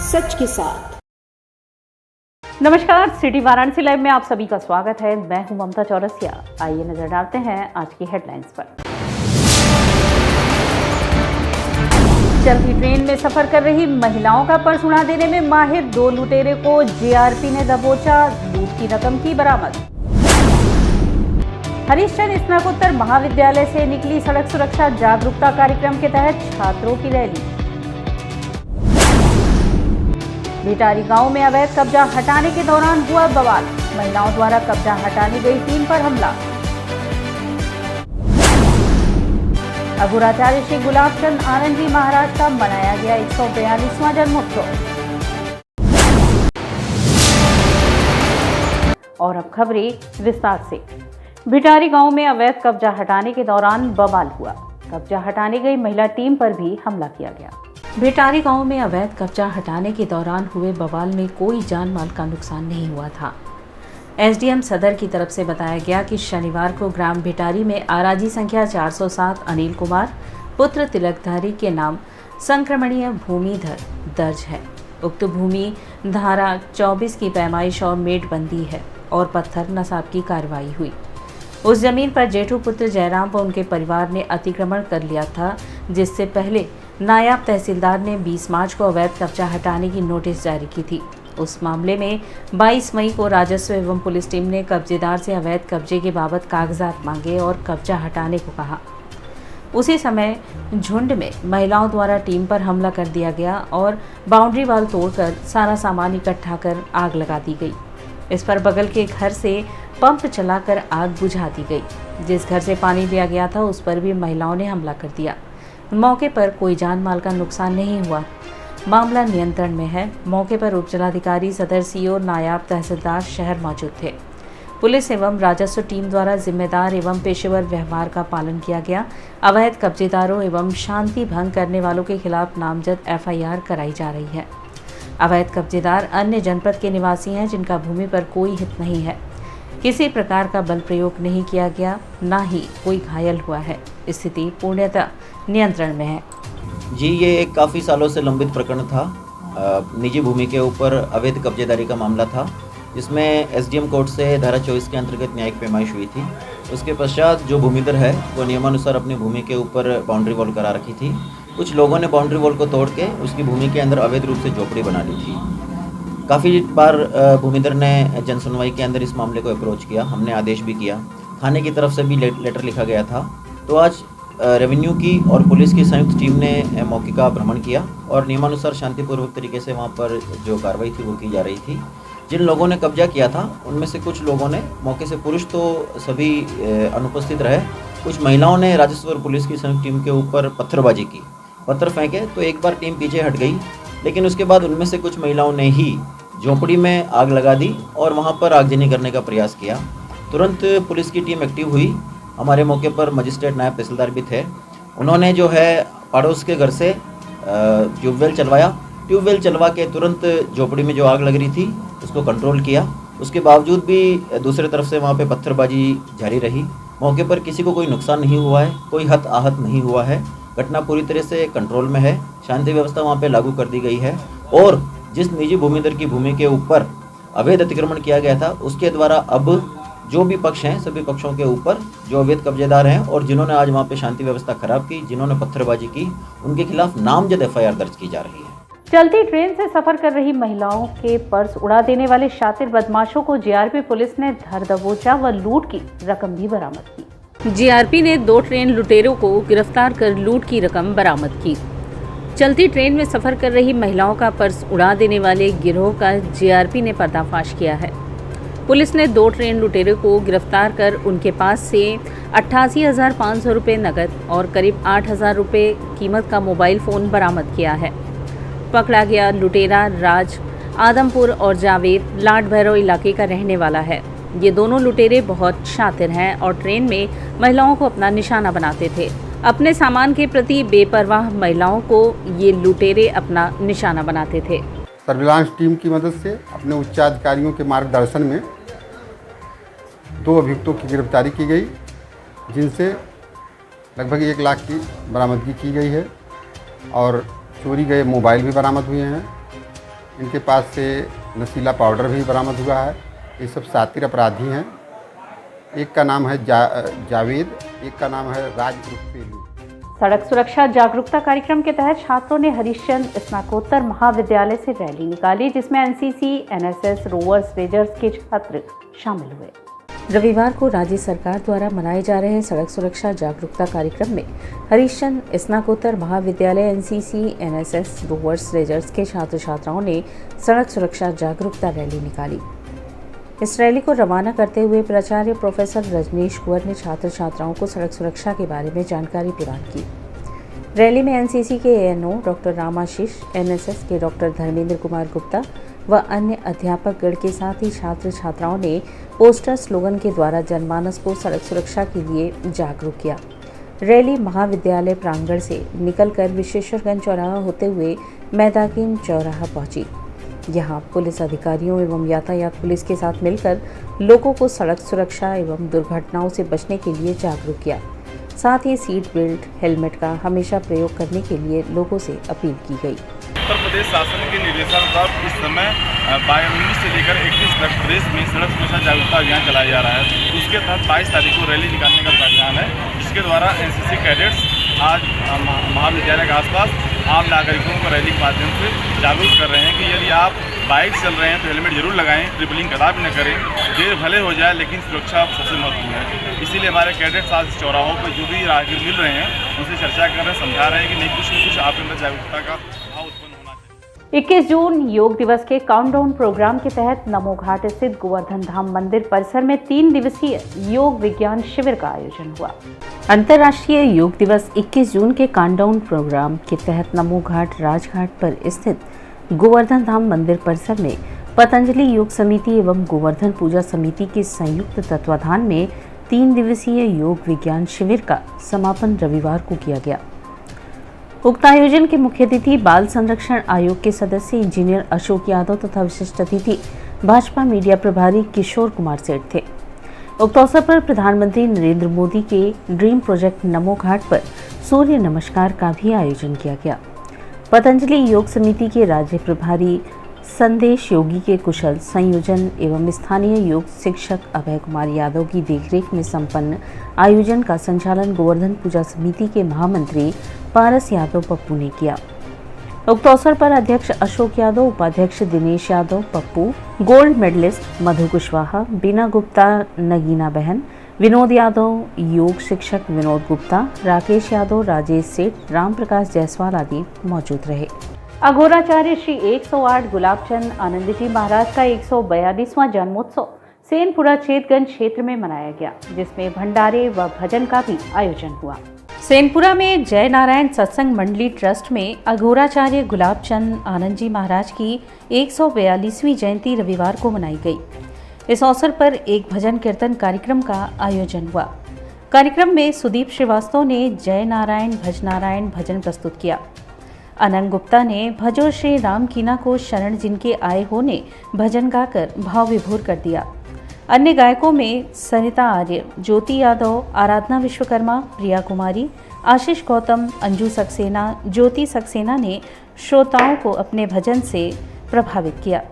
सच के साथ। नमस्कार, सिटी वाराणसी लाइव में आप सभी का स्वागत है। मैं हूं ममता चौरसिया। आइए नजर डालते हैं आज की हेडलाइंस पर। चलती ट्रेन में सफर कर रही महिलाओं का पर्स उड़ा देने में माहिर 2 लुटेरे को जीआरपी ने दबोचा, लूट की रकम की बरामद। हरिश्चंद्र स्नातकोत्तर महाविद्यालय से निकली सड़क सुरक्षा जागरूकता कार्यक्रम के तहत छात्रों की रैली। भिटारी गांव में अवैध कब्जा हटाने के दौरान हुआ बवाल, महिलाओं द्वारा कब्जा हटाने गई टीम पर हमला। अघोराचार्य श्री गुलाब चंद आनंद जी महाराज का मनाया गया 142वां जन्मोत्सव। और अब खबरें विस्तार से। भिटारी गांव में अवैध कब्जा हटाने के दौरान बवाल हुआ, कब्जा हटाने गई महिला टीम पर भी हमला किया गया। भिटारी गांव में अवैध कब्जा हटाने के दौरान हुए बवाल में कोई जान माल का नुकसान नहीं हुआ था। एसडीएम सदर की तरफ से बताया गया कि शनिवार को ग्राम भिटारी में आराजी संख्या 407 अनिल कुमार पुत्र तिलकधारी के नाम संक्रमणीय भूमि दर्ज है। उक्त भूमि धारा 24 की पैमाइश और मेटबंदी है और पत्थर नसाब की कार्रवाई हुई। उस जमीन पर जेठू पुत्र जयराम व उनके परिवार ने अतिक्रमण कर लिया था, जिससे पहले नायब तहसीलदार ने 20 मार्च को अवैध कब्जा हटाने की नोटिस जारी की थी। उस मामले में 22 मई को राजस्व एवं पुलिस टीम ने कब्जेदार से अवैध कब्जे के बाबत कागजात मांगे और कब्जा हटाने को कहा। उसी समय झुंड में महिलाओं द्वारा टीम पर हमला कर दिया गया और बाउंड्री वाल तोड़कर सारा सामान इकट्ठा कर आग लगा दी गई। इस पर बगल के घर से पंप चलाकर आग बुझा दी गई। जिस घर से पानी लिया गया था उस पर भी महिलाओं ने हमला कर दिया। मौके पर कोई जान माल का नुकसान नहीं हुआ। मामला नियंत्रण में है। मौके पर उप जिलाधिकारी सदर सीओ नायब तहसीलदार शहर मौजूद थे। पुलिस एवं राजस्व टीम द्वारा जिम्मेदार एवं पेशेवर व्यवहार का पालन किया गया। अवैध कब्जेदारों एवं शांति भंग करने वालों के खिलाफ नामजद एफआईआर कराई जा रही है। अवैध कब्जेदार अन्य जनपद के निवासी हैं जिनका भूमि पर कोई हित नहीं है। किसी प्रकार का बल प्रयोग नहीं किया गया, ना ही कोई घायल हुआ है। स्थिति पूर्णतः नियंत्रण में है। जी, ये एक काफ़ी सालों से लंबित प्रकरण था। निजी भूमि के ऊपर अवैध कब्जेदारी का मामला था, जिसमें एसडीएम कोर्ट से धारा 24 के अंतर्गत न्यायिक पैमाइश हुई थी। उसके पश्चात जो भूमिधर है वो नियमानुसार अपनी भूमि के ऊपर बाउंड्री वॉल करा रखी थी। कुछ लोगों ने बाउंड्री वॉल को तोड़ के उसकी भूमि के अंदर अवैध रूप से झोपड़ी बना ली थी। काफ़ी बार भूमिधर ने जन सुनवाई के अंदर इस मामले को अप्रोच किया, हमने आदेश भी किया, थाने की तरफ से भी लेटर लिखा गया था। तो आज रेवेन्यू की और पुलिस की संयुक्त टीम ने मौके का भ्रमण किया और नियमानुसार शांतिपूर्वक तरीके से वहाँ पर जो कार्रवाई थी वो की जा रही थी। जिन लोगों ने कब्जा किया था उनमें से कुछ लोगों ने मौके से, पुरुष तो सभी अनुपस्थित रहे, कुछ महिलाओं ने राजस्व और पुलिस की संयुक्त टीम के ऊपर पत्थरबाजी की, पत्थर फेंके तो एक बार टीम पीछे हट गई, लेकिन उसके बाद उनमें से कुछ महिलाओं ने ही झोंपड़ी में आग लगा दी और वहाँ पर आगजनी करने का प्रयास किया। तुरंत पुलिस की टीम एक्टिव हुई। हमारे मौके पर मजिस्ट्रेट नायब तहसीलदार भी थे। उन्होंने जो है पड़ोस के घर से ट्यूबवेल चलवाया। ट्यूबवेल चलवा के तुरंत झोपड़ी में जो आग लग रही थी उसको कंट्रोल किया। उसके बावजूद भी दूसरी तरफ से वहाँ पे पत्थरबाजी जारी रही। मौके पर किसी को कोई नुकसान नहीं हुआ है, कोई हत आहत नहीं हुआ है। घटना पूरी तरह से कंट्रोल में है। शांति व्यवस्था वहाँ पे लागू कर दी गई है और जिस निजी भूमिधर की भूमि के ऊपर अवैध अतिक्रमण किया गया था उसके द्वारा अब जो भी पक्ष हैं, सभी पक्षों के ऊपर जो अवैध कब्जेदार हैं और जिन्होंने आज वहाँ पे शांति व्यवस्था खराब की, जिन्होंने पत्थरबाजी की, उनके खिलाफ नामजद एफआईआर दर्ज की जा रही है। चलती ट्रेन से सफर कर रही महिलाओं के पर्स उड़ा देने वाले शातिर बदमाशों को जीआरपी पुलिस ने धर दबोचा व लूट की रकम भी बरामद की। जीआरपी ने 2 ट्रेन लुटेरों को गिरफ्तार कर लूट की रकम बरामद की। चलती ट्रेन में सफर कर रही महिलाओं का पर्स उड़ा देने वाले गिरोह का जीआरपी ने पर्दाफाश किया है। पुलिस ने 2 ट्रेन लुटेरों को गिरफ्तार कर उनके पास से 88,500 रुपये नकद और करीब 8,000 रुपये कीमत का मोबाइल फ़ोन बरामद किया है। पकड़ा गया लुटेरा राज आदमपुर और जावेद लाड भैरव इलाके का रहने वाला है। ये दोनों लुटेरे बहुत शातिर हैं और ट्रेन में महिलाओं को अपना निशाना बनाते थे। अपने सामान के प्रति बेपरवाह महिलाओं को ये लुटेरे अपना निशाना बनाते थे। सर्विलांस टीम की मदद से अपने उच्चाधिकारियों के मार्गदर्शन में 2 अभियुक्तों की गिरफ्तारी की गई, जिनसे लगभग 1 लाख की बरामदगी की गई है और चोरी गए मोबाइल भी बरामद हुए हैं इनके पास से नशीला पाउडर भी बरामद हुआ है। ये सब शातिर अपराधी हैं। एक का नाम है जावेद, एक का नाम है राज उर्फ पेलू। सड़क सुरक्षा जागरूकता कार्यक्रम के तहत छात्रों ने हरिश्चंद्र स्नातकोत्तर महाविद्यालय से रैली निकाली, जिसमें एनसीसी, एनएसएस, रोवर्स, रेंजर्स के छात्र शामिल हुए। रविवार को राज्य सरकार द्वारा मनाए जा रहे सड़क सुरक्षा जागरूकता कार्यक्रम में हरिश्चंद्र स्नातकोत्तर महाविद्यालय, एनसीसी, एनएसएस, रोवर्स, रेंजर्स के छात्र छात्राओं ने सड़क सुरक्षा जागरूकता रैली निकाली। इस रैली को रवाना करते हुए प्राचार्य प्रोफेसर रजनीश कुंवर ने छात्र छात्राओं को सड़क सुरक्षा के बारे में जानकारी प्रदान की। रैली में एनसीसी के एएनओ डॉक्टर रामाशीष, एनएसएस के डॉक्टर धर्मेंद्र कुमार गुप्ता व अन्य अध्यापक गण के साथ ही छात्र छात्राओं ने पोस्टर स्लोगन के द्वारा जनमानस को सड़क सुरक्षा के लिए जागरूक किया। रैली महाविद्यालय प्रांगण से निकलकर विश्वेश्वरगंज चौराहा होते हुए मैदाकीन चौराहा पहुंची। यहाँ पुलिस अधिकारियों एवं यातायात पुलिस के साथ मिलकर लोगों को सड़क सुरक्षा एवं दुर्घटनाओं से बचने के लिए जागरूक किया। साथ ही सीट बेल्ट, हेलमेट का हमेशा प्रयोग करने के लिए लोगों से अपील की गई। उत्तर प्रदेश शासन के निर्देशानुसार इस समय 19 से लेकर 31 तक प्रदेश में सड़क सुरक्षा जागरूकता अभियान चलाया जा रहा है। उसके तहत 22 तारीख को रैली निकालने का प्रावधान है, जिसके द्वारा एनसीसी कैडेट्स आज महाविद्यालय के आसपास आम नागरिकों को रैली के माध्यम से जागरूक कर रहे हैं कि यदि आप बाइक चल रहे हैं तो हेलमेट जरूर लगाएं, ट्रिपलिंग कदापि न करें। देर भले हो जाए लेकिन सुरक्षा सबसे महत्वपूर्ण है। इसीलिए हमारे कैडेट्स आज चौराहों पर जो भी राहगीर मिल रहे हैं उनसे चर्चा कर रहे हैं, समझा रहे हैं कि नहीं कुछ न कुछ आपके अंदर जागरूकता का भाव उत्पन्न होना चाहिए। 21 जून योग दिवस के काउंटडाउन प्रोग्राम के तहत नमो घाट स्थित गोवर्धन धाम मंदिर परिसर में 3 दिवसीय योग विज्ञान शिविर का आयोजन हुआ। अंतर्राष्ट्रीय योग दिवस 21 जून के काउंटडाउन प्रोग्राम के तहत नमो घाट राजघाट पर स्थित गोवर्धन धाम मंदिर परिसर में पतंजलि योग समिति एवं गोवर्धन पूजा समिति के संयुक्त तत्वाधान में 3 दिवसीय योग विज्ञान शिविर का समापन रविवार को किया गया। उक्त आयोजन के मुख्य अतिथि बाल संरक्षण आयोग के सदस्य इंजीनियर अशोक यादव तथा विशिष्ट अतिथि भाजपा मीडिया प्रभारी किशोर कुमार सेठ थे। उक्त अवसर पर प्रधानमंत्री नरेंद्र मोदी के ड्रीम प्रोजेक्ट नमो घाट पर सूर्य नमस्कार का भी आयोजन किया गया। पतंजलि योग समिति के राज्य प्रभारी संदेश योगी के कुशल संयोजन एवं स्थानीय योग शिक्षक अभय कुमार यादव की देखरेख में संपन्न आयोजन का संचालन गोवर्धन पूजा समिति के महामंत्री पारस यादव पप्पू ने किया। उक्त अवसर पर अध्यक्ष अशोक यादव, उपाध्यक्ष दिनेश यादव पप्पू, गोल्ड मेडलिस्ट मधु कुशवाहा, बीना गुप्ता, नगीना बहन, विनोद यादव, योग शिक्षक विनोद गुप्ता, राकेश यादव, राजेश सेठ, राम प्रकाश जायसवाल आदि मौजूद रहे। अघोराचार्य श्री 108 गुलाबचंद आनंद जी महाराज का 142वां जन्मोत्सव सेनपुरा चेतगंज क्षेत्र में मनाया गया, जिसमें भंडारे व भजन का भी आयोजन हुआ। सेनपुरा में जय नारायण सत्संग मंडली ट्रस्ट में अघोराचार्य गुलाबचंद आनंद जी महाराज की 142वीं जयंती रविवार को मनाई गई। इस अवसर पर एक भजन कीर्तन कार्यक्रम का आयोजन हुआ। कार्यक्रम में सुदीप श्रीवास्तव ने जय नारायण भजन प्रस्तुत किया। अनंग गुप्ता ने भजो श्री राम कीना को शरण जिनके आए हो ने भजन गाकर भाव विभोर कर दिया। अन्य गायकों में सरिता आर्य, ज्योति यादव, आराधना विश्वकर्मा, प्रिया कुमारी, आशीष गौतम, अंजू सक्सेना, ज्योति सक्सेना ने श्रोताओं को अपने भजन से प्रभावित किया।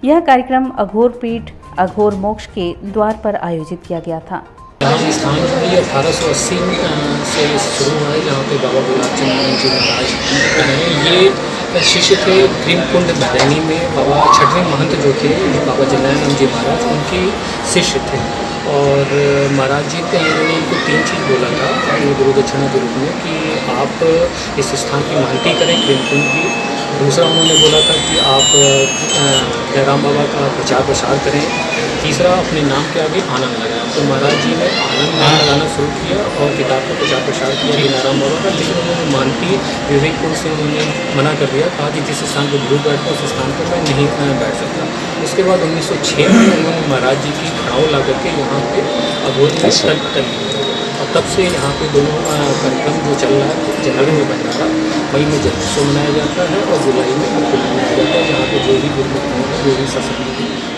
यह कार्यक्रम अघोर पीठ अघोर मोक्ष के द्वार पर आयोजित किया गया था। यहाँ स्थान जो है 1880 से शुरू हुआ है, जहाँ पे बाबा गुलाबचंद आनंद जी महाराज ये शिष्य थे। ग्रीमकुंड बैरनी में बाबा छठवें महंत जो थे बाबा जनानंद जी महाराज उनके शिष्य थे। और महाराज जी ने उनको 3 चीज़ बोला था गुरु दक्षिणा के रूप में कि आप इस स्थान की महंती करें ग्रीमकुंड की। दूसरा उन्होंने बोला था कि आप जयराम बाबा का प्रचार प्रसार करें। तीसरा अपने नाम के आगे आनंद लगाएं। तो महाराज जी ने आनंद नाम लगाना शुरू किया और किताब का प्रचार प्रसार किया जयराम बाबा का। लेकिन उन्होंने मानती विवेकपुर से उन्होंने मना कर दिया, कहा कि जिस स्थान पर गुरु बैठता उस स्थान पर मैं नहीं बैठ सकता। उसके बाद 1906 में उन्होंने महाराज जी की खड़ाऊ ला करके यहाँ पे अघोर में तल और तब से यहाँ पे दोनों कार्यक्रम जो चल रहा है जनवरी में बन रहा है, मई में जन्मोत्सव मनाया जाता है और जुलाई में कुंभ मनाया जाता है, जहाँ पे जो भी गुरुमुख होंगे जो भी सत्संग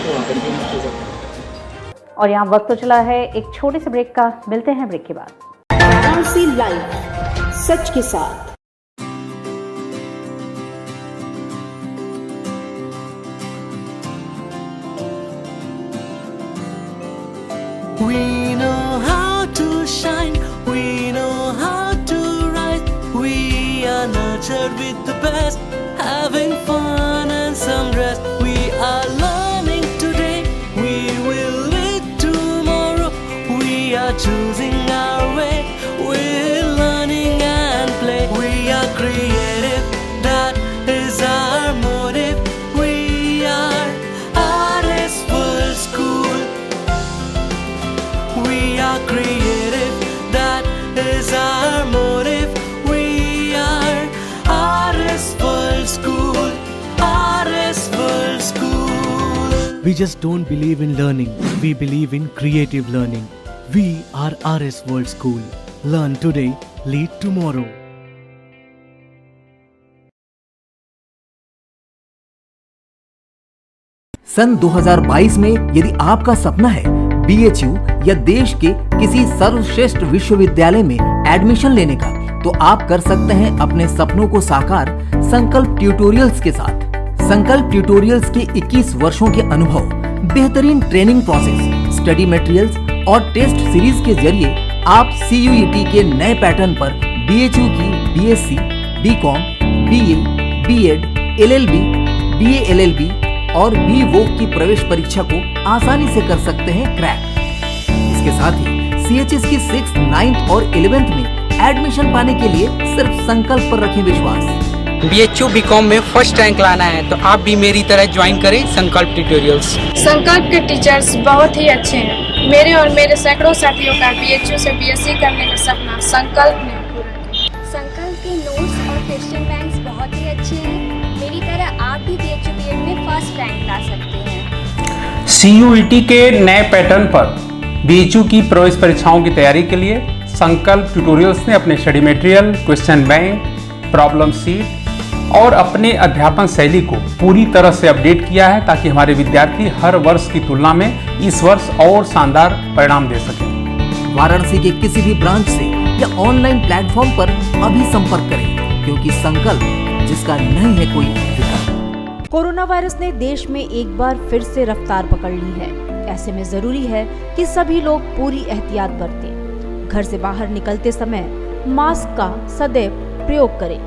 वो आकर के पूजा करते हैं। और यहाँ वक्त तो चला है एक छोटे से ब्रेक का, मिलते हैं ब्रेक के बाद। वाराणसी लाइव, सच के साथ। We know how to shine, we know how to rise. We are nurtured with the best, having fun and some rest. We are learning today, we will lead tomorrow. We are choosing our way, we're learning and play. We are creative, that is our motive. We are RS World School. We are creative, that is our motive. We are RS World School, RS World School. We just don't believe in learning, we believe in creative learning. We are RS World School. Learn today, lead tomorrow. सन 2022 में यदि आपका सपना है BHU या देश के किसी सर्वश्रेष्ठ विश्वविद्यालय में एडमिशन लेने का, तो आप कर सकते हैं अपने सपनों को साकार संकल्प ट्यूटोरियल्स के साथ। संकल्प ट्यूटोरियल्स के 21 वर्षों के अनुभव, बेहतरीन ट्रेनिंग प्रोसेस, स्टडी मटेरियल्स और टेस्ट सीरीज के जरिए आप CUET के नए पैटर्न पर BHU की BSc, BCom, BA, B.Ed, LLB, BA LLB और BVoc की प्रवेश परीक्षा को आसानी से कर सकते हैं क्रैक। इसके साथ ही CHS की 6th, 9th और 11th में एडमिशन पाने के लिए सिर्फ संकल्प पर रखें विश्वास। BHU BCom में फर्स्ट रैंक लाना है तो आप भी मेरी तरह ज्वाइन करें संकल्प ट्यूटोरियल्स। संकल्प के टीचर्स बहुत ही अच्छे हैं। मेरे और मेरे सैकड़ों साथियों का BHU से BSc करने का सपना संकल्प ने पूरा किया। संकल्प के नोट्स और क्वेश्चन बैंक्स बहुत ही अच्छे हैं। मेरी तरह आप भी BHU B.Ed में फर्स्ट रैंक ला सकते हैं। CUET के नए पैटर्न पर BHU की प्रवेश परीक्षाओं की तैयारी के लिए संकल्प ट्यूटोरियल्स ने अपने study material, question bank, problem seat और अपने अध्यापन शैली को पूरी तरह से अपडेट किया है ताकि हमारे विद्यार्थी हर वर्ष की तुलना में इस वर्ष और शानदार परिणाम दे सकें। वाराणसी के किसी भी ब्रांच से या ऑनलाइन प्लेटफॉर्म पर अभी संपर्क करें, क्योंकि संकल्प जिसका नहीं है कोई विकल्प। कोरोना वायरस ने देश में एक बार फिर से रफ्तार पकड़ ली है। ऐसे में जरूरी है कि सभी लोग पूरी एहतियात बरतें। घर से बाहर निकलते समय मास्क का सदैव प्रयोग करें।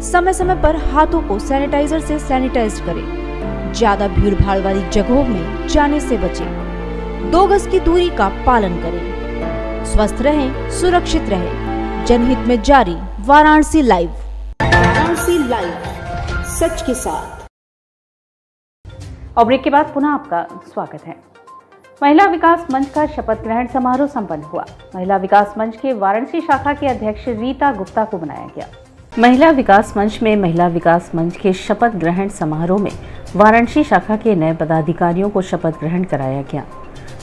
समय समय पर हाथों को सैनिटाइजर से सैनिटाइज करें। ज्यादा भीड़ भाड़ वाली जगहों में जाने से बचें। 2 गज की दूरी का पालन करें। स्वस्थ रहें, सुरक्षित रहें। जनहित में जारी वाराणसी लाइव। वाराणसी लाइव, सच के साथ। और ब्रेक के बाद पुनः आपका स्वागत है। महिला विकास मंच का शपथ ग्रहण समारोह संपन्न हुआ। महिला विकास मंच के वाराणसी शाखा के अध्यक्ष रीता गुप्ता को बनाया गया। महिला विकास मंच के शपथ ग्रहण समारोह में वाराणसी शाखा के नए पदाधिकारियों को शपथ ग्रहण कराया गया,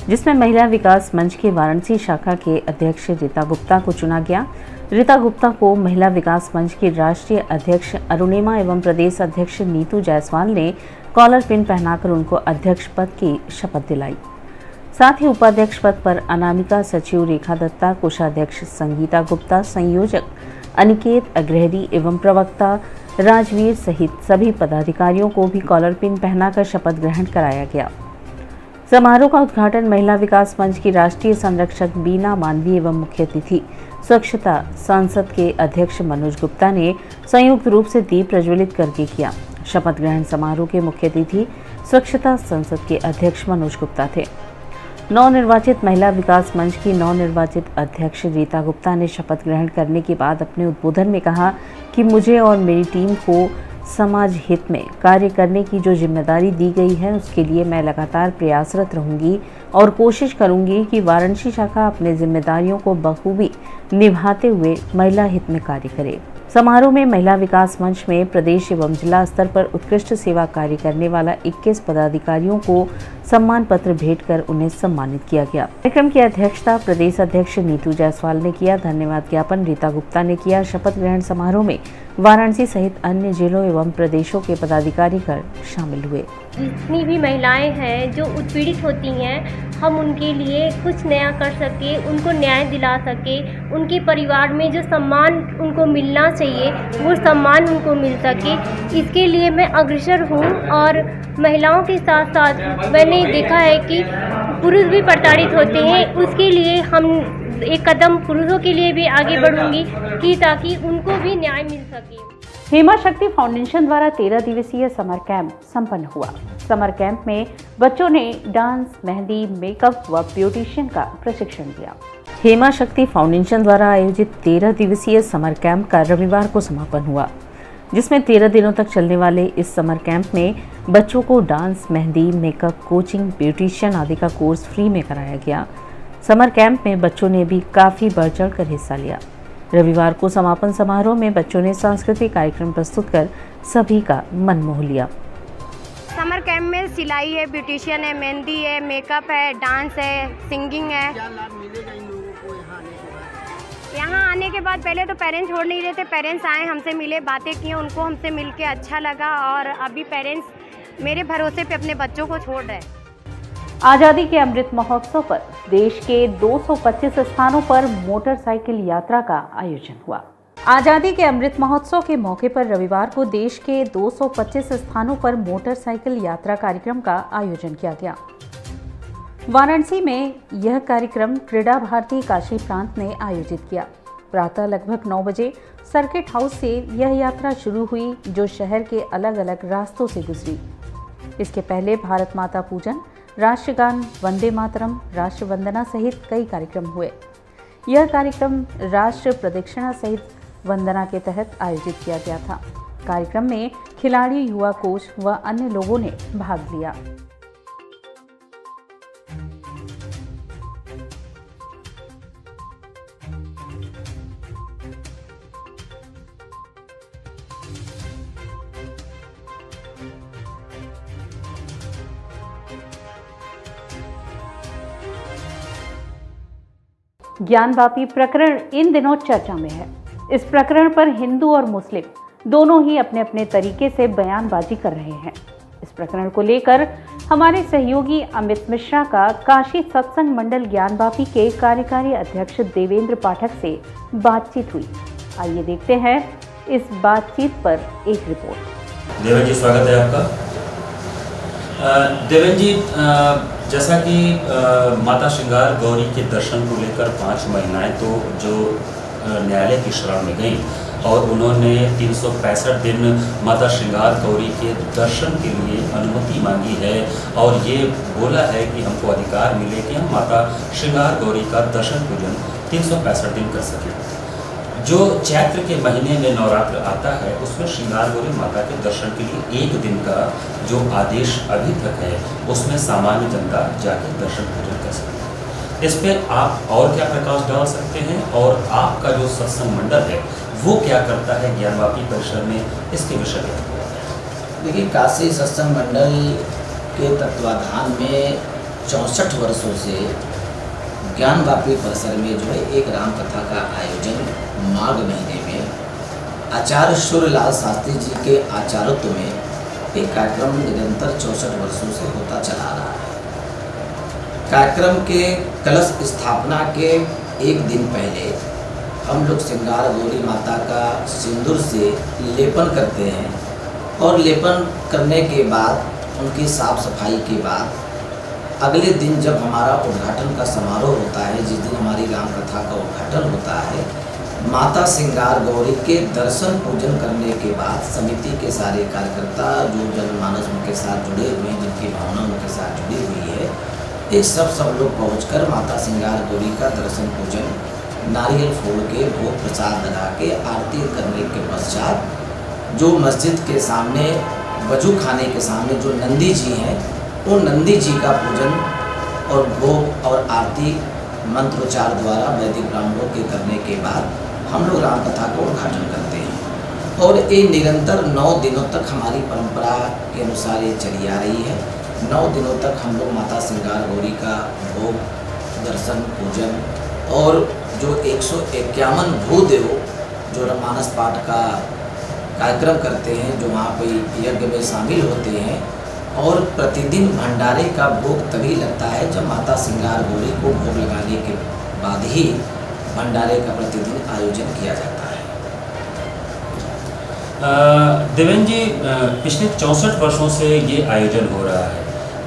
जिसमें महिला विकास मंच के वाराणसी शाखा के अध्यक्ष रीता गुप्ता को चुना गया। रीता गुप्ता को महिला विकास मंच की राष्ट्रीय अध्यक्ष अरुणिमा एवं प्रदेश अध्यक्ष नीतू जायसवाल ने कॉलर पिन पहनाकर उनको अध्यक्ष पद की शपथ दिलाई। साथ ही उपाध्यक्ष पद पर अनामिका, सचिव रेखा दत्ता, कोषाध्यक्ष संगीता गुप्ता, संयोजक अनिकेत अग्रहरी एवं प्रवक्ता राजवीर सहित सभी पदाधिकारियों को भी कॉलर पिन पहनाकर शपथ ग्रहण कराया गया। समारोह का उद्घाटन महिला विकास मंच की राष्ट्रीय संरक्षक बीना मानवी एवं मुख्य अतिथि स्वच्छता सांसद के अध्यक्ष मनोज गुप्ता ने संयुक्त रूप से दीप प्रज्वलित करके किया। शपथ ग्रहण समारोह के मुख्य अतिथि स्वच्छता संसद के अध्यक्ष मनोज गुप्ता थे। नवनिर्वाचित महिला विकास मंच की नवनिर्वाचित अध्यक्ष रीता गुप्ता ने शपथ ग्रहण करने के बाद अपने उद्बोधन में कहा कि मुझे और मेरी टीम को समाज हित में कार्य करने की जो जिम्मेदारी दी गई है, उसके लिए मैं लगातार प्रयासरत रहूंगी और कोशिश करूंगी कि वाराणसी शाखा अपने जिम्मेदारियों को बखूबी निभाते हुए महिला हित में कार्य करे। समारोह में महिला विकास मंच में प्रदेश एवं जिला स्तर पर उत्कृष्ट सेवा कार्य करने वाला 21 पदाधिकारियों को सम्मान पत्र भेंट कर उन्हें सम्मानित किया गया। कार्यक्रम की अध्यक्षता प्रदेश अध्यक्ष नीतू जायसवाल ने किया। धन्यवाद ज्ञापन रीता गुप्ता ने किया। शपथ ग्रहण समारोह में वाराणसी सहित अन्य जिलों एवं प्रदेशों के पदाधिकारी कर शामिल हुए। जितनी भी महिलाएं हैं जो उत्पीड़ित होती हैं, हम उनके लिए कुछ नया कर सके, उनको न्याय दिला सके, उनके परिवार में जो सम्मान उनको मिलना चाहिए वो सम्मान उनको मिल सके, इसके लिए मैं अग्रसर हूँ। और महिलाओं के साथ साथ मैंने देखा है कि पुरुष भी प्रताड़ित होते हैं। उसके लिए हम एक कदम पुरुषों के लिए भी आगे बढ़ूंगी कि ताकि उनको भी न्याय मिल सके। हेमा शक्ति फाउंडेशन द्वारा 13 दिवसीय समर कैंप संपन्न हुआ। समर कैंप में बच्चों ने डांस, मेहंदी, मेकअप व ब्यूटिशियन का प्रशिक्षण दिया। हेमा शक्ति फाउंडेशन द्वारा आयोजित 13 दिवसीय समर कैंप का रविवार को समापन हुआ, जिसमें 13 दिनों तक चलने वाले इस समर कैंप में बच्चों को dance, mehndi, makeup, coaching, beautician आदि का कोर्स फ्री में कराया गया। समर कैंप में बच्चों ने भी काफ़ी बढ़ चढ़ कर हिस्सा लिया। रविवार को समापन समारोह में बच्चों ने सांस्कृतिक कार्यक्रम प्रस्तुत कर सभी का मन मोह लिया। समर कैंप में सिलाई है, ब्यूटिशियन है, मेहंदी है, मेकअप है, डांस है, सिंगिंग है। यहाँ आने के बाद पहले तो पेरेंट्स छोड़ नहीं रहे थे। पेरेंट्स आए, हमसे मिले, बातें की, उनको हमसे मिलके अच्छा लगा और अभी पेरेंट्स मेरे भरोसे पे अपने बच्चों को छोड़ रहे हैं। आज़ादी के अमृत महोत्सव पर देश के 225 स्थानों पर मोटरसाइकिल यात्रा का आयोजन हुआ। आज़ादी के अमृत महोत्सव के मौके पर रविवार को देश के 225 स्थानों पर मोटरसाइकिल यात्रा कार्यक्रम का आयोजन किया गया। वाराणसी में यह कार्यक्रम क्रीड़ा भारती काशी प्रांत ने आयोजित किया। प्रातः लगभग 9 बजे सर्किट हाउस से यह यात्रा शुरू हुई, जो शहर के अलग अलग रास्तों से गुजरी। इसके पहले भारत माता पूजन, राष्ट्रगान, वंदे मातरम, राष्ट्र वंदना सहित कई कार्यक्रम हुए। यह कार्यक्रम राष्ट्र प्रदक्षिणा सहित वंदना के तहत आयोजित किया गया था। कार्यक्रम में खिलाड़ी, युवा कोच व अन्य लोगों ने भाग लिया। ज्ञानवापी प्रकरण इन दिनों चर्चा में है। इस प्रकरण पर हिंदू और मुस्लिम दोनों ही अपने अपने तरीके से बयानबाजी कर रहे हैं। इस प्रकरण को लेकर हमारे सहयोगी अमित मिश्रा का काशी सत्संग मंडल ज्ञानवापी के कार्यकारी अध्यक्ष देवेंद्र पाठक से बातचीत हुई। आइए देखते हैं इस बातचीत पर एक रिपोर्ट। देवेंद्र जी, स्वागत है आपका। देवेंद्र जी, जैसा कि माता श्रृंगार गौरी के दर्शन को लेकर 5 महिलाएं तो जो न्यायालय की शरण में गईं और उन्होंने 365 दिन माता श्रृंगार गौरी के दर्शन के लिए अनुमति मांगी है और ये बोला है कि हमको अधिकार मिले कि हम माता श्रृंगार गौरी का दर्शन पूजन 365 दिन कर सकें। जो चैत्र के महीने में नवरात्र आता है उसमें श्रृंगार गौरी माता के दर्शन के लिए 1 दिन का जो आदेश अभी तक है उसमें सामान्य जनता जाकर दर्शन पूजन कर सकते हैं। इस पे आप और क्या प्रकाश डाल सकते हैं और आपका जो सत्संग मंडल है वो क्या करता है ज्ञानवापी परिसर में, इसके विषय में? देखिए, काशी सत्संग मंडल के तत्वाधान में 64 वर्षों से ज्ञानवापी परिसर में जो है एक राम कथा का आयोजन माघ महीने में आचार्य सूर्यलाल शास्त्री जी के आचार्यत्व में एक कार्यक्रम निरंतर 64 वर्षों से होता चला रहा है। कार्यक्रम के कलश स्थापना के 1 दिन पहले हम लोग श्रृंगार गौरी माता का सिंदूर से लेपन करते हैं और लेपन करने के बाद उनकी साफ सफाई के बाद अगले दिन जब हमारा उद्घाटन का समारोह होता है, जिस दिन हमारी राम कथा का उद्घाटन होता है, माता श्रृंगार गौरी के दर्शन पूजन करने के बाद समिति के सारे कार्यकर्ता जो जनमानस उनके साथ जुड़े हुए हैं, जिनकी भावना उनके साथ जुड़ी हुई है, ये सब लोग पहुंचकर माता श्रृंगार गौरी का दर्शन पूजन नारियल फूल के भोग प्रसाद लगा के आरती करने के पश्चात जो मस्जिद के सामने वजू खाने के सामने जो नंदी जी हैं, वो नंदी जी का पूजन और भोग और आरती मंत्रोच्चार द्वारा वैदिक ब्राह्मणों के करने के बाद हम लोग राम कथा को उद्घाटन करते हैं। और ये निरंतर 9 दिनों तक हमारी परंपरा के अनुसार ये चली आ रही है। 9 दिनों तक हम लोग माता श्रृंगार गौरी का भोग, दर्शन, पूजन और जो 151 भूदेव जो रामानस पाठ का कार्यक्रम करते हैं, जो वहाँ पे यज्ञ में शामिल होते हैं, और प्रतिदिन भंडारे का भोग तभी लगता है जब माता श्रृंगार गौरी को भोग लगाने के बाद ही भंडारे का प्रतिदिन आयोजन किया जाता है। देवेंद्र जी, पिछले 64 वर्षों से ये आयोजन हो रहा है,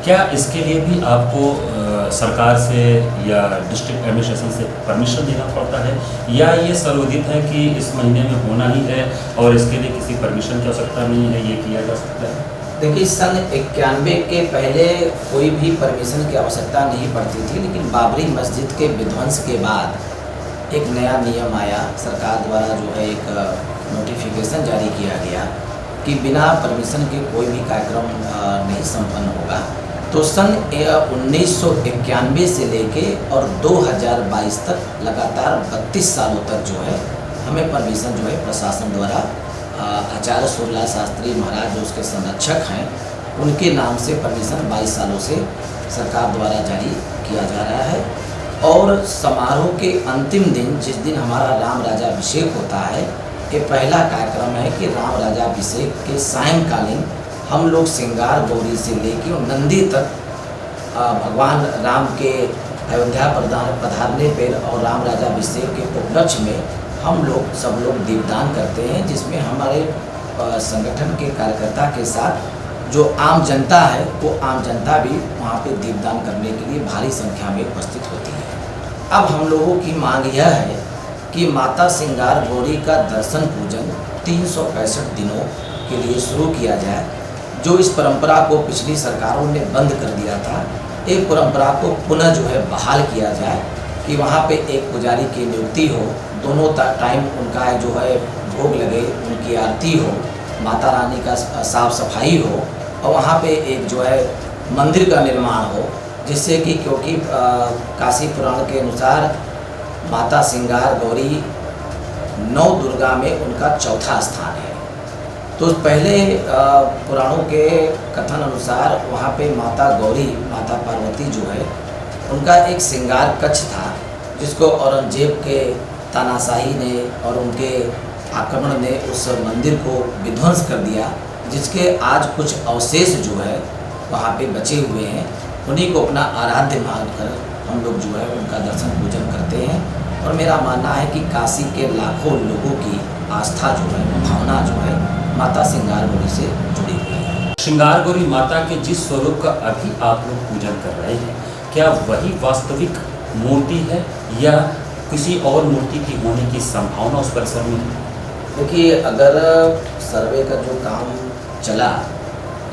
क्या इसके लिए भी आपको सरकार से या डिस्ट्रिक्ट एडमिनिस्ट्रेशन से परमिशन देना पड़ता है, या ये सर्वोदित है कि इस महीने में होना ही है और इसके लिए किसी परमिशन की आवश्यकता नहीं है, ये किया जा सकता है? देखिए, सन 91 के पहले कोई भी परमिशन की आवश्यकता नहीं पड़ती थी, लेकिन बाबरी मस्जिद के विध्वंस के बाद एक नया नियम आया, सरकार द्वारा जो है एक नोटिफिकेशन जारी किया गया कि बिना परमिशन के कोई भी कार्यक्रम नहीं संपन्न होगा। तो सन 1991 से लेके और 2022 तक लगातार 32 सालों तक जो है हमें परमिशन जो है प्रशासन द्वारा आचार्य सूर्यलाल शास्त्री महाराज जो उसके संरक्षक हैं उनके नाम से परमिशन 22 सालों से सरकार द्वारा जारी किया जा रहा है। और समारोह के अंतिम दिन, जिस दिन हमारा राम राजाभिषेक होता है, ये पहला कार्यक्रम है कि राम राजाभिषेक के सायंकालीन हम लोग श्रृंगार गौरी से लेके नंदी तक भगवान राम के अयोध्या पधारने पर और राम राजाभिषेक के उपलक्ष्य में हम लोग सब लोग दीपदान करते हैं, जिसमें हमारे संगठन के कार्यकर्ता के साथ जो आम जनता है वो आम जनता भी वहाँ पे दीपदान करने के लिए भारी संख्या में उपस्थित होती है। अब हम लोगों की मांग यह है कि माता श्रृंगार गौरी का दर्शन पूजन 365 दिनों के लिए शुरू किया जाए। जो इस परंपरा को पिछली सरकारों ने बंद कर दिया था, एक परंपरा को पुनः जो है बहाल किया जाए कि वहाँ पे एक पुजारी की नियुक्ति हो, दोनों टाइम उनका जो है भोग लगे, उनकी आरती हो, माता रानी का साफ सफाई हो और वहाँ पे एक जो है मंदिर का निर्माण हो, जिससे कि क्योंकि काशी पुराण के अनुसार माता श्रृंगार गौरी 9 दुर्गा में उनका चौथा स्थान है। तो पहले पुराणों के कथन अनुसार वहाँ पे माता गौरी, माता पार्वती जो है उनका एक श्रृंगार कक्ष था, जिसको औरंगजेब के तानाशाही ने और उनके आक्रमण ने उस मंदिर को विध्वंस कर दिया, जिसके आज कुछ अवशेष जो है वहाँ पे बचे हुए हैं। उन्हीं को अपना आराध्य मानकर हम लोग जो है उनका दर्शन पूजन करते हैं। और मेरा मानना है कि काशी के लाखों लोगों की आस्था जो है, भावना जो है माता श्रृंगार गौरी से जुड़ी हुई है। श्रृंगार गौरी माता के जिस स्वरूप का अभी आप लोग पूजन कर रहे हैं, क्या वही वास्तविक मूर्ति है या किसी और मूर्ति की होने की संभावना उस परिसर में है? देखिए, अगर सर्वे का जो काम चला,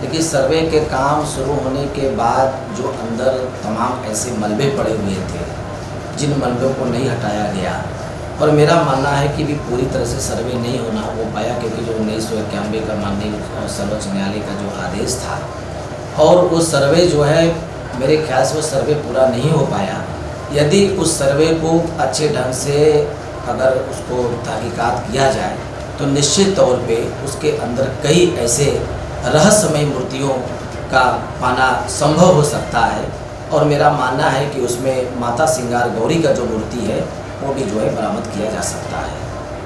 लेकिन सर्वे के काम शुरू होने के बाद जो अंदर तमाम ऐसे मलबे पड़े हुए थे जिन मलबों को नहीं हटाया गया, और मेरा मानना है कि भी पूरी तरह से सर्वे नहीं होना हो पाया, क्योंकि जो 1991 का माननीय सर्वोच्च न्यायालय का जो आदेश था और वो सर्वे जो है मेरे ख्याल से वो सर्वे पूरा नहीं हो पाया। यदि उस सर्वे को अच्छे ढंग से अगर उसको तहकीकात किया जाए तो निश्चित तौर पे उसके अंदर कई ऐसे रहस्यमय मूर्तियों का पाना संभव हो सकता है। और मेरा मानना है कि उसमें माता श्रृंगार गौरी का जो मूर्ति है वो भी जो है बरामद किया जा सकता है।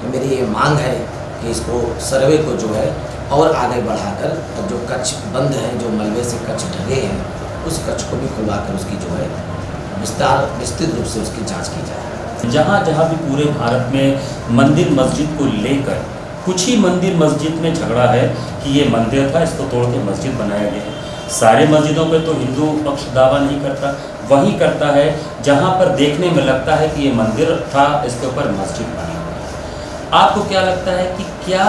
तो मेरी ये मांग है कि इसको सर्वे को जो है और आगे बढ़ाकर और जो कच्छ बंद हैं, जो मलबे से कच्छ ढके हैं, उस कच्छ को भी खुलवाकर उसकी जो है विस्तृत रूप से उसकी जांच की जाए। जहाँ जहाँ भी पूरे भारत में मंदिर मस्जिद को लेकर कुछ ही मंदिर मस्जिद में झगड़ा है कि ये मंदिर था, इसको तोड़ के मस्जिद बनाया गया है। सारे मस्जिदों पे तो हिंदू पक्ष दावा नहीं करता, वही करता है जहाँ पर देखने में लगता है कि ये मंदिर था, इसके ऊपर मस्जिद बनी हुई है। आपको क्या लगता है कि क्या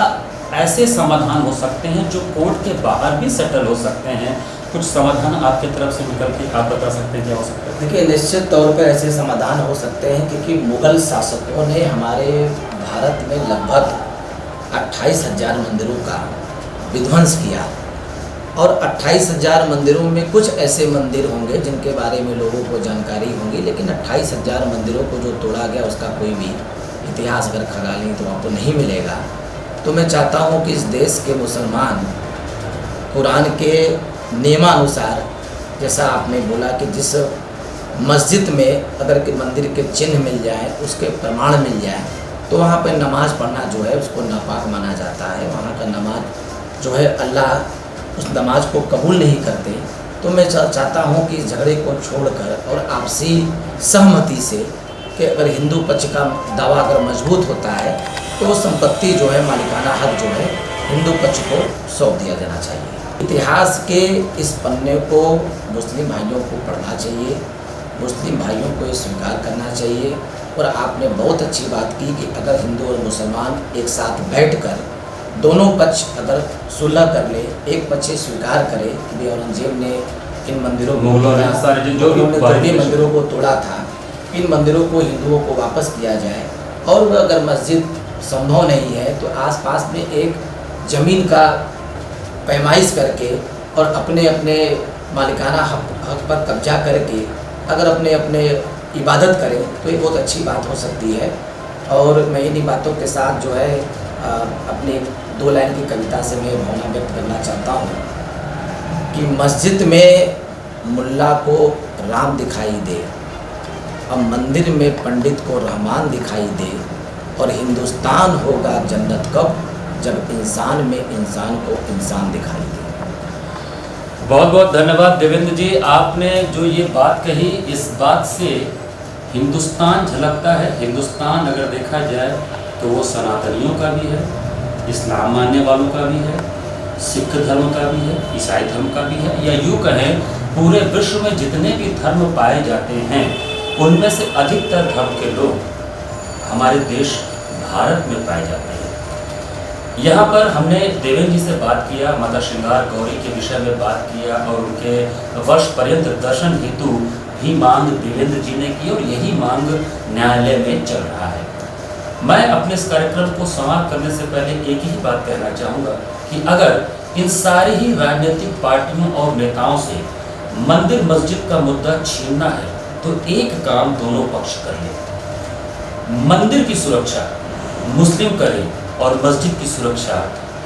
ऐसे समाधान हो सकते हैं जो कोर्ट के बाहर भी सेटल हो सकते हैं? कुछ समाधान आपकी तरफ से निकल के आप बता सकते हैं क्या हो सकता है? देखिए, निश्चित तौर पर ऐसे समाधान हो सकते हैं, क्योंकि मुगल शासकों ने हमारे भारत में लगभग 28,000 मंदिरों का विध्वंस किया। और 28,000 मंदिरों में कुछ ऐसे मंदिर होंगे जिनके बारे में लोगों को जानकारी होगी, लेकिन 28,000 मंदिरों को जो तोड़ा गया उसका कोई भी इतिहास अगर खंगालें तो आपको नहीं मिलेगा। तो मैं चाहता हूँ कि इस देश के मुसलमान कुरान के नियमानुसार, जैसा आपने बोला कि जिस मस्जिद में अगर के मंदिर के चिन्ह मिल जाए, उसके प्रमाण मिल जाए, तो वहाँ पर नमाज पढ़ना जो है उसको नापाक माना जाता है। वहाँ का नमाज जो है अल्लाह उस नमाज को कबूल नहीं करते। तो मैं चाहता हूँ कि इस झगड़े को छोड़कर और आपसी सहमति से कि अगर हिंदू पक्ष का दावा अगर मजबूत होता है तो वो संपत्ति जो है, मालिकाना हक जो है, हिंदू पक्ष को सौंप दिया जाना चाहिए। इतिहास के इस पन्ने को मुस्लिम भाइयों को पढ़ना चाहिए मुस्लिम भाइयों को ये स्वीकार करना चाहिए। और आपने बहुत अच्छी बात की कि अगर हिंदू और मुसलमान एक साथ बैठकर दोनों पक्ष अगर सुलह कर ले, एक पक्ष स्वीकार करे कि भाई औरंगजेब ने इन मंदिरों को मंदिरों को तोड़ा था, इन मंदिरों को हिंदुओं को वापस किया जाए। और अगर मस्जिद संभव नहीं है तो आसपास में एक ज़मीन का पैमाइश करके और अपने अपने मालिकाना हक पर कब्जा करके अगर अपने अपने इबादत करें तो ये बहुत अच्छी बात हो सकती है। और मैं इन्हीं बातों के साथ जो है अपनी 2 लाइन की कविता से मैं भावना व्यक्त करना चाहता हूँ कि मस्जिद में मुल्ला को राम दिखाई दे, अब मंदिर में पंडित को रहमान दिखाई दे, और हिंदुस्तान होगा जन्नत कब जब इंसान में इंसान को इंसान दिखाई दे। बहुत बहुत धन्यवाद देवेंद्र जी, आपने जो ये बात कही इस बात से हिंदुस्तान झलकता है। हिंदुस्तान अगर देखा जाए तो वो सनातनियों का भी है, इस्लाम मानने वालों का भी है, सिख धर्म का भी है, ईसाई धर्म का भी है, या यूँ कहें पूरे विश्व में जितने भी धर्म पाए जाते हैं उनमें से अधिकतर धर्म के लोग हमारे देश भारत में पाए जाते हैं। यहाँ पर हमने देवेंद्र जी से बात किया, माता श्रृंगार गौरी के विषय में बात किया और उनके वर्ष पर्यंत दर्शन हेतु भी मांग देवेंद्र जी ने की और यही मांग न्यायालय में चल रहा है। मैं अपने इस कार्यक्रम को समाप्त करने से पहले एक ही बात कहना चाहूँगा कि अगर इन सारी ही राजनीतिक पार्टियों और नेताओं से मंदिर मस्जिद का मुद्दा छीनना है तो एक काम दोनों पक्ष कर ले। मंदिर की सुरक्षा मुस्लिम करें और मस्जिद की सुरक्षा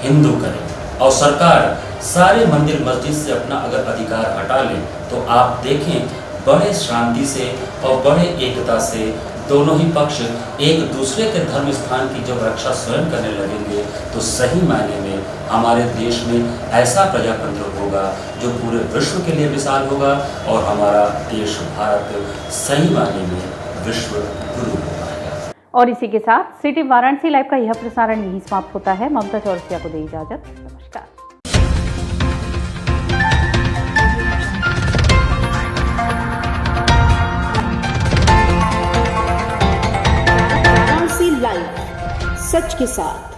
हिंदू करें, और सरकार सारे मंदिर मस्जिद से अपना अगर अधिकार हटा ले तो आप देखें बड़े शांति से और बड़े एकता से दोनों ही पक्ष एक दूसरे के धर्म स्थान की जब रक्षा स्वयं करने लगेंगे तो सही मायने में हमारे देश में ऐसा प्रजातंत्र होगा जो पूरे विश्व के लिए मिसाल होगा और हमारा देश भारत सही मायने में विश्व गुरु होगा। और इसी के साथ सिटी वाराणसी लाइव का यह प्रसारण यही समाप्त होता है। ममता चौरसिया को दे इजाजत। नमस्कार। वाराणसी लाइव, सच के साथ।